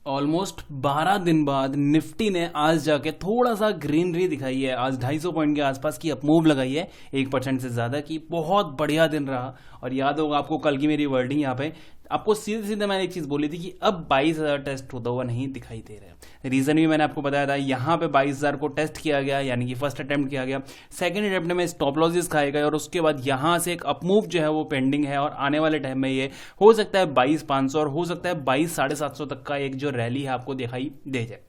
Almost 12 दिन बाद Nifty ने आज जाके थोड़ा सा ग्रीनरी दिखाई है। आज 250 पॉइंट के आसपास की अपमूव लगाई है, 1% से ज्यादा की। बहुत बढ़िया दिन रहा। और याद होगा आपको कल की मेरी वर्डिंग यहाँ पे, आपको सीधे सीधे मैंने एक चीज बोली थी कि अब 22,000 टेस्ट होता हुआ नहीं दिखाई दे रहा है। रीजन भी मैंने आपको बताया था, यहाँ पे 22,000 को टेस्ट किया गया, यानी कि फर्स्ट अटेम्प्ट किया गया। सेकंड अटेम्प्ट में स्टॉप लॉसेस खाए गए और उसके बाद यहाँ से एक अपमूव जो है वो पेंडिंग है। और आने वाले टाइम में ये हो सकता है 22,500 और हो सकता है 22,750 तक का एक जो रैली है आपको दिखाई दे जाए।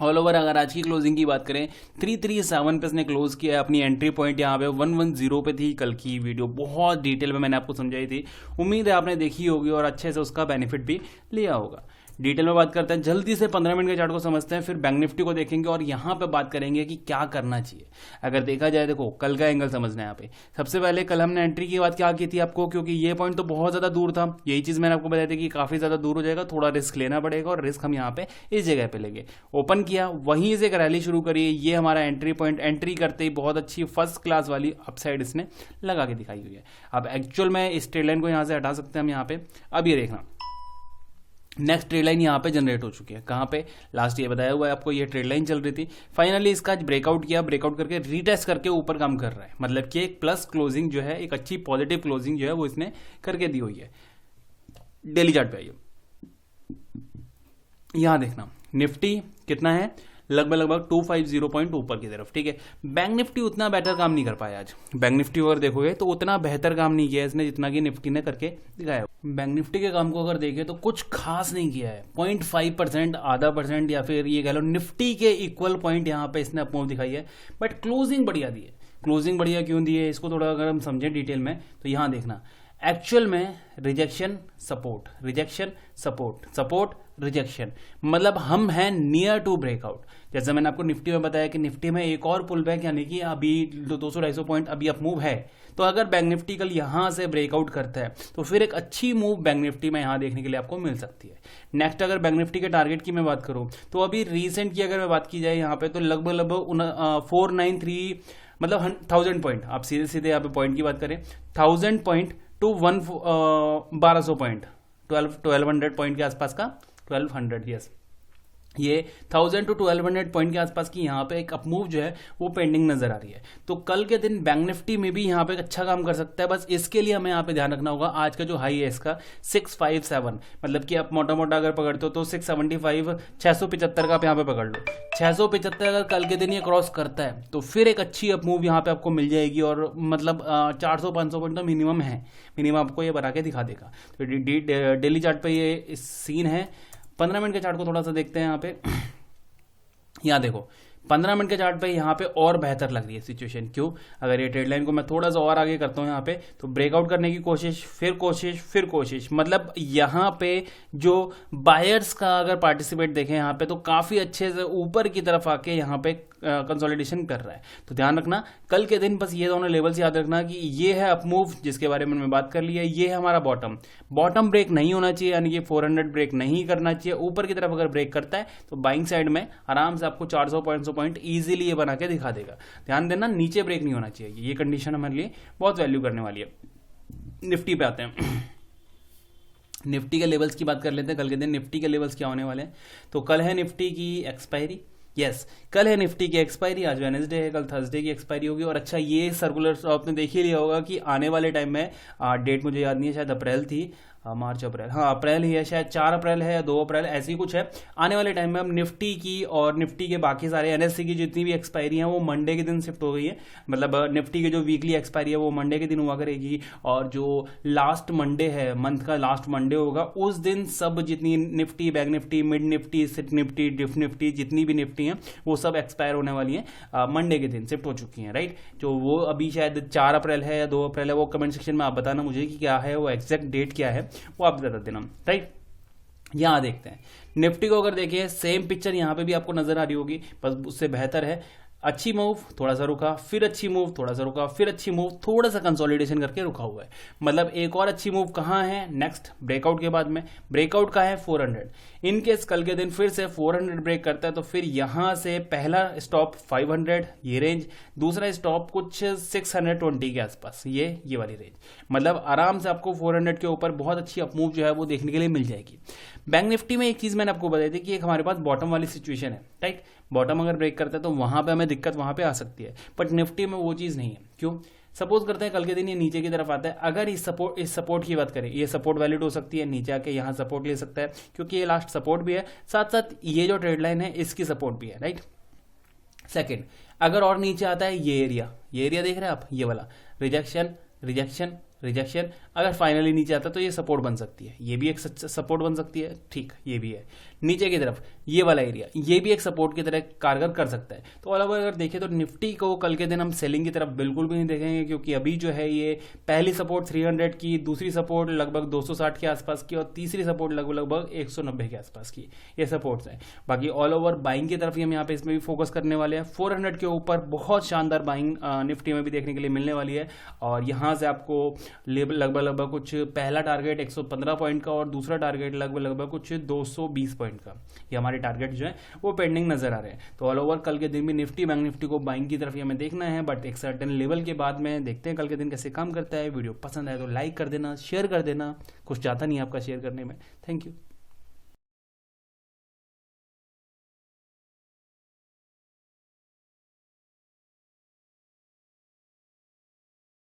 ऑल ओवर अगर आज की क्लोजिंग की बात करें, 337 पे इसने क्लोज किया है। अपनी एंट्री पॉइंट यहाँ पे 110 पे थी। कल की वीडियो बहुत डिटेल में मैंने आपको समझाई थी, उम्मीद है आपने देखी होगी और अच्छे से उसका बेनिफिट भी लिया होगा। डिटेल में बात करते हैं, जल्दी से 15 मिनट के चार्ट को समझते हैं, फिर बैंक निफ्टी को देखेंगे और यहाँ पे बात करेंगे कि क्या करना चाहिए। अगर देखा जाए, देखो कल का एंगल समझना है यहाँ पे। सबसे पहले कल हमने एंट्री की बात क्या की थी आपको, क्योंकि ये पॉइंट तो बहुत ज्यादा दूर था। यही चीज मैंने आपको बताई थी कि काफी ज्यादा दूर हो जाएगा, थोड़ा रिस्क लेना पड़ेगा और रिस्क हम यहाँ पे इस जगह पे लेंगे। ओपन किया, वहीं से एक रैली शुरू करी। ये हमारा एंट्री पॉइंट, एंट्री करते ही बहुत अच्छी फर्स्ट क्लास वाली अपसाइड इसने लगा के दिखाई हुई है। अब एक्चुअल में इस ट्रेड लाइन को यहाँ से हटा सकते हैं हम यहाँ पे। अब ये देखना, नेक्स्ट ट्रेड लाइन यहाँ पे जनरेट हो चुकी है। कहाँ पे, लास्ट ये बताया हुआ है आपको, ये ट्रेड लाइन चल रही थी। फाइनली इसका ब्रेकआउट किया, ब्रेकआउट करके रीटेस्ट करके ऊपर काम कर रहा है। मतलब कि एक प्लस क्लोजिंग जो है, एक अच्छी पॉजिटिव क्लोजिंग जो है वो इसने करके दी हुई है। डेली चार्ट पे आइए, यहां देखना निफ्टी कितना है, लगभग 250 पॉइंट ऊपर की तरफ। ठीक है, बैंक निफ्टी उतना बेटर काम नहीं कर पाया आज। बैंक निफ्टी अगर देखोगे तो उतना बेहतर काम नहीं किया इसने जितना कि निफ्टी ने करके दिखाया। बैंक निफ्टी के काम को अगर देखें तो कुछ खास नहीं किया है। 0.5%, आधा परसेंट, या फिर ये कह लो निफ्टी के इक्वल पॉइंट यहाँ पे इसने अपमूव दिखाई है। बट क्लोजिंग बढ़िया दी है। क्लोजिंग बढ़िया क्यों दी है, इसको थोड़ा अगर हम समझें डिटेल में तो यहाँ देखना, एक्चुअल में rejection support, rejection support, support rejection, मतलब हम हैं नियर टू ब्रेकआउट। जैसे मैंने आपको निफ्टी में बताया कि निफ्टी में एक और पुल बैक, यानी कि अभी 200-250 पॉइंट अभी अपमूव है। तो अगर बैंक निफ्टी कल यहां से ब्रेकआउट करता है तो फिर एक अच्छी मूव बैंक निफ्टी में यहां देखने के लिए आपको मिल सकती है। नेक्स्ट अगर बैंक निफ्टी के टारगेट की मैं बात करूं तो अभी रिसेंट की अगर मैं बात की जाए यहाँ पे तो लगभग 493, मतलब 1000 पॉइंट। आप सीधे सीधे यहाँ पे पॉइंट की बात करें, 1000 पॉइंट टू 1200 पॉइंट, 1200 पॉइंट के आसपास का, 1200, यस, ये 1000 टू 1200 पॉइंट के आसपास की यहाँ पे एक अपमूव जो है वो पेंडिंग नजर आ रही है। तो कल के दिन बैंक निफ्टी में भी यहाँ पे एक अच्छा काम कर सकता है। बस इसके लिए हमें यहाँ पे ध्यान रखना होगा, आज का जो हाई है इसका 657, मतलब कि आप मोटा मोटा अगर पकड़ते हो तो 675, 675 का आप यहाँ पे पकड़ लो। 675 अगर कल के दिन ये क्रॉस करता है तो फिर एक अच्छी अपमूव यहाँ पे आपको मिल जाएगी। और मतलब 400-500 पॉइंट तो मिनिमम है, मिनिमम आपको ये बना के दिखा देगा। तो डेली चार्ट पे ये सीन है। 15 मिनट के चार्ट को थोड़ा सा देखते हैं यहाँ पे। यहाँ देखो 15 मिनट के चार्ट पे यहाँ पे और बेहतर लग रही है सिचुएशन। क्यों, अगर ये ट्रेड लाइन को मैं थोड़ा सा और आगे करता हूँ यहाँ पे, तो ब्रेकआउट करने की कोशिश, फिर कोशिश, फिर कोशिश, मतलब यहाँ पे जो बायर्स का अगर पार्टिसिपेट देखें यहाँ पे तो काफी अच्छे से ऊपर की तरफ आके यहाँ पे कंसोलिडेशन कर रहा है। तो ध्यान रखना कल के दिन बस ये दोनों लेवल्स याद रखना कि ये है अपमूव जिसके बारे में मैं बात कर लिया, ये है हमारा बॉटम। बॉटम ब्रेक नहीं होना चाहिए, यानी कि 400 ब्रेक नहीं करना चाहिए। ऊपर की तरफ अगर ब्रेक करता है तो बाइंग साइड में आराम से आपको 400-500 पॉइंट इजीली ये बना के दिखा देगा। ध्यान देना, नीचे ब्रेक नहीं होना चाहिए। ये कंडीशन हमारे लिए बहुत वैल्यू करने वाली है। निफ्टी पे आते हैं, निफ्टी के लेवल्स की बात कर लेते हैं। कल के दिन निफ्टी के लेवल्स क्या होने वाले हैं, तो कल है निफ्टी की एक्सपायरी। यस, कल है निफ्टी की एक्सपायरी। आज वेडनेसडे है, कल थर्सडे की एक्सपायरी होगी। और अच्छा, ये सर्कुलर आपने देख ही लिया होगा कि आने वाले टाइम में, डेट मुझे याद नहीं है, शायद अप्रैल थी, मार्च अप्रैल, हाँ अप्रैल ही है शायद, 4 अप्रैल है या 2 अप्रैल, ऐसी कुछ है। आने वाले टाइम में हम निफ्टी की और निफ्टी के बाकी सारे एनएससी की जितनी भी एक्सपायरी है वो मंडे के दिन शिफ्ट हो गई है। मतलब निफ्टी की जो वीकली एक्सपायरी है वो मंडे के दिन हुआ करेगी, और जो लास्ट मंडे है, मंथ का लास्ट मंडे होगा, उस दिन सब जितनी Nifty, bank Nifty, mid Nifty, सिट निफ्टी, डिफ निफ्टी, जितनी भी निफ्टी हैं वो सब एक्सपायर होने वाली हैं। मंडे के दिन शिफ्ट हो चुकी हैं, राइट। जो वो अभी शायद 4 अप्रैल है या 2 अप्रैल है, वो कमेंट सेक्शन में आप बताना मुझे कि क्या है वो एग्जैक्ट डेट क्या है, वो आप बता देना, राइट। यहां देखते हैं निफ्टी को, अगर देखिए सेम पिक्चर यहां पे भी आपको नजर आ रही होगी, बस उससे बेहतर है। अच्छी मूव, थोड़ा सा रुका, फिर अच्छी मूव, थोड़ा सा रुका, फिर अच्छी मूव, थोड़ा सा कंसोलिडेशन करके रुका हुआ है। मतलब एक और अच्छी मूव कहां है, नेक्स्ट ब्रेकआउट के बाद में। ब्रेकआउट का है 400। इन केस कल के दिन फिर से 400 ब्रेक करता है तो फिर यहां से पहला स्टॉप 500, ये रेंज, दूसरा स्टॉप कुछ 620 के आसपास, ये वाली रेंज। मतलब आराम से आपको 400 के ऊपर बहुत अच्छी अपमूव जो है वो देखने के लिए मिल जाएगी। बैंक निफ्टी में एक चीज़ मैंने आपको बताई थी कि एक हमारे पास बॉटम वाली सिचुएशन है, राइट। बॉटम अगर ब्रेक करता है तो वहाँ पे हमें दिक्कत वहाँ पे आ सकती है, बट निफ्टी में वो चीज़ नहीं है। क्यों? सपोज करते हैं कल के दिन ये नीचे की तरफ आता है, अगर इस सपोर्ट की बात करें, ये सपोर्ट वैलिड हो सकती है, नीचे आके यहाँ सपोर्ट ले सकता है क्योंकि ये लास्ट सपोर्ट भी है, साथ साथ ये जो ट्रेड लाइन है इसकी सपोर्ट भी है, राइट। सेकेंड, अगर और नीचे आता है ये एरिया देख रहे हैं आप, ये वाला रिजेक्शन रिजेक्शन रिजेक्शन, अगर फाइनली नीचे आता है तो ये सपोर्ट बन सकती है, ये भी एक सपोर्ट बन सकती है, ठीक, ये भी है। नीचे की तरफ ये वाला एरिया, ये भी एक सपोर्ट की तरह कारगर कर सकता है। तो अलग अगर देखें तो निफ्टी को कल के दिन हम सेलिंग की तरफ बिल्कुल भी नहीं देखेंगे, क्योंकि अभी जो है ये पहली सपोर्ट 300 की, दूसरी सपोर्ट लगभग 260 के आसपास की और तीसरी सपोर्ट लगभग 190 के आसपास की, ये सपोर्ट्स हैं। बाकी ऑल ओवर बाइंग की तरफ ही हम यहाँ पे इसमें भी फोकस करने वाले हैं। 400 के ऊपर बहुत शानदार बाइंग निफ्टी में भी देखने के लिए मिलने वाली है, और यहाँ से आपको लगभग कुछ पहला टारगेट 115 पॉइंट का और दूसरा टारगेट लगभग कुछ 220 पॉइंट का, ये हमारे टारगेट जो है वो पेंडिंग नजर आ रहे हैं। तो ऑल ओवर कल के दिन भी निफ्टी बैंक निफ्टी को बाइंग की तरफ ही हमें देखना है, बट एक सर्टेन लेवल के बाद में देखते हैं कल के दिन कैसे काम करता है। वीडियो पसंद आए तो लाइक कर देना, शेयर कर देना, कुछ चाहता नहीं आपका शेयर करने में। Thank you.